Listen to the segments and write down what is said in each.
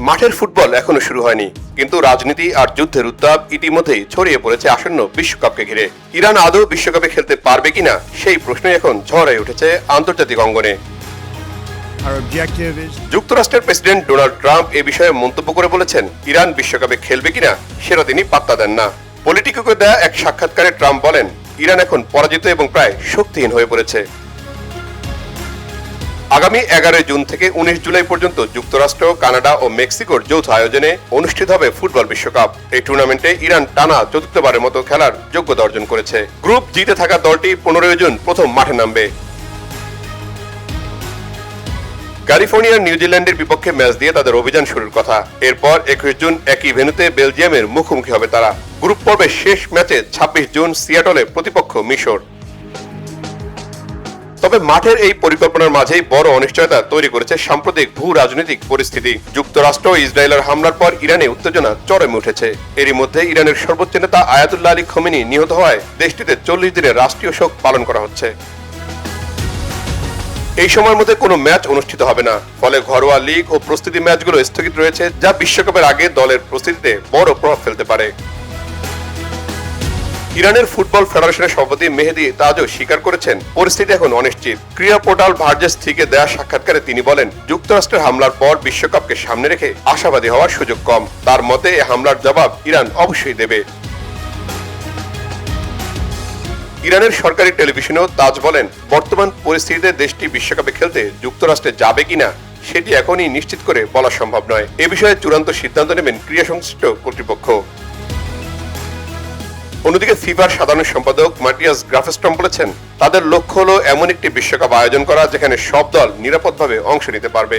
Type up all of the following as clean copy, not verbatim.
মাঠের ফুটবল এখনো শুরু হয়নি, কিন্তু রাজনীতি আর যুদ্ধের উত্তাপ ইতিমধ্যেই ছড়িয়ে পড়েছে আসন্ন বিশ্বকাপকে ঘিরে। ইরান আদৌ বিশ্বকাপে খেলতে পারবে কিনা সেই প্রশ্নই এখন ঝড়ে উঠেছে আন্তর্জাতিক অঙ্গনে। যুক্তরাষ্ট্রের প্রেসিডেন্ট ডোনাল্ড ট্রাম্প এ বিষয়ে মন্তব্য করে বলেছেন, ইরান বিশ্বকাপে খেলবে কিনা সেটা তিনি পাত্তা দেন না। পলিটিকোকে দেয়া এক সাক্ষাৎকারে ট্রাম্প বলেন, ইরান এখন পরাজিত এবং প্রায় শক্তিহীন হয়ে পড়েছে। আগামী 11 জুন থেকে 19 জুলাই পর্যন্ত যুক্তরাষ্ট্র, কানাডা ও মেক্সিকোর যৌথ আয়োজনে অনুষ্ঠিত হবে ফুটবল বিশ্বকাপ। এই টুর্নামেন্টে ইরান টানা চতুর্থবারের মতো খেলার যোগ্যতা অর্জন করেছে। গ্রুপ জিতে থাকা দলটি 15 জুন প্রথম মাঠে নামবে। ক্যালিফোর্নিয়ার নিউজিল্যান্ডের বিপক্ষে ম্যাচ দিয়ে তাদের অভিযান শুরুর কথা। এরপর 21 জুন একই ভেন্যুতে বেলজিয়ামের মুখোমুখি হবে তারা। গ্রুপ পর্বের শেষ ম্যাচে 26 জুন সিয়াটলে প্রতিপক্ষ মিশর। তবে মাঠের এই পরিকল্পনার মাঝেই বড় অনিশ্চয়তা তৈরি করেছে সাম্প্রতিক ভূ রাজনৈতিক পরিস্থিতি। যুক্তরাষ্ট্র ও ইসরায়েলের হামলার পর ইরানে উত্তেজনা চরমে উঠেছে। এরই মধ্যে ইরানের সর্বোচ্চ নেতা আয়াতুল্লাহ আলী খোমেনি নিহত হওয়ায় দেশটিতে 40 দিনের রাষ্ট্রীয় শোক পালন করা হচ্ছে। এই সময়ের মধ্যে কোনো ম্যাচ অনুষ্ঠিত হবে না, ফলে ঘরোয়া লিগ ও প্রস্তুতি ম্যাচগুলো স্থগিত রয়েছে, যা বিশ্বকাপের আগে দলের প্রস্তুতিতে বড় প্রভাব ফেলতে পারে। ইরানের ফুটবল ফেডারেশনের সভাপতি মেহেদি তাজও স্বীকার করেছেন, পরিস্থিতি এখন অনিশ্চিত। ক্রীড়া পোর্টাল ভার্জেস থেকে দেয়া সাক্ষাৎকারে তিনি বলেন, যুক্তরাষ্ট্রের হামলার পর বিশ্বকাপকে সামনে রেখে আশাবাদী হওয়ার সুযোগ কম। তার মতে এই হামলার জবাব ইরান অবশ্যই দেবে। ইরানের সরকারি টেলিভিশনেও তাজ বলেন, বর্তমান পরিস্থিতিতে দেশটি বিশ্বকাপে খেলতে যুক্তরাষ্ট্রে যাবে কিনা সেটি এখনই নিশ্চিত করে বলা সম্ভব নয়। এ বিষয়ে চূড়ান্ত সিদ্ধান্ত নেবেন ক্রীড়া সংশ্লিষ্ট কর্তৃপক্ষ। অন্যদিকে ফিফার সাধারণ সম্পাদক মাটিয়াস গ্রাফেস্ট্রম বলেছেন, তাদের লক্ষ্য হলো এমন একটি বিশ্বকাপ আয়োজন করা যেখানে সব দল নিরাপদভাবে অংশ নিতে পারবে।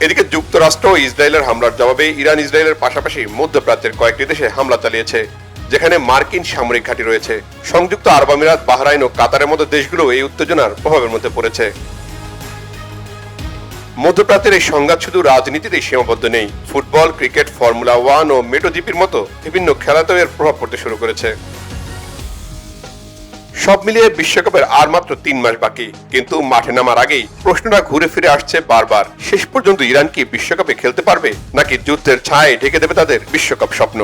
এদিকে যুক্তরাষ্ট্র ও ইসরায়েলের হামলার জবাবে ইরান ইসরায়েলের পাশাপাশি মধ্যপ্রাচ্যের কয়েকটি দেশে হামলা চালিয়েছে, যেখানে মার্কিন সামরিক ঘাঁটি রয়েছে। সংযুক্ত আরব আমিরাত, বাহরাইন ও কাতারের মতো দেশগুলো এই উত্তেজনার প্রভাবের মধ্যে পড়েছে। মধ্যপ্রাচ্যের এই সংঘাত শুধু রাজনীতিতেই সীমাবদ্ধ নেই, ফুটবল, ক্রিকেট, ফর্মুলা 1 ও মেটোজিপির মতো বিভিন্ন খেলাতেও এর প্রভাব পড়তে শুরু করেছে। সব মিলিয়ে বিশ্বকাপের আর মাত্র 3 মাস বাকি, কিন্তু মাঠে নামার আগেই প্রশ্নটা ঘুরে ফিরে আসছে বারবার, শেষ পর্যন্ত ইরান কি বিশ্বকাপে খেলতে পারবে, নাকি যুদ্ধের ছায়ায় ঢেকে দেবে তাদের বিশ্বকাপ স্বপ্ন।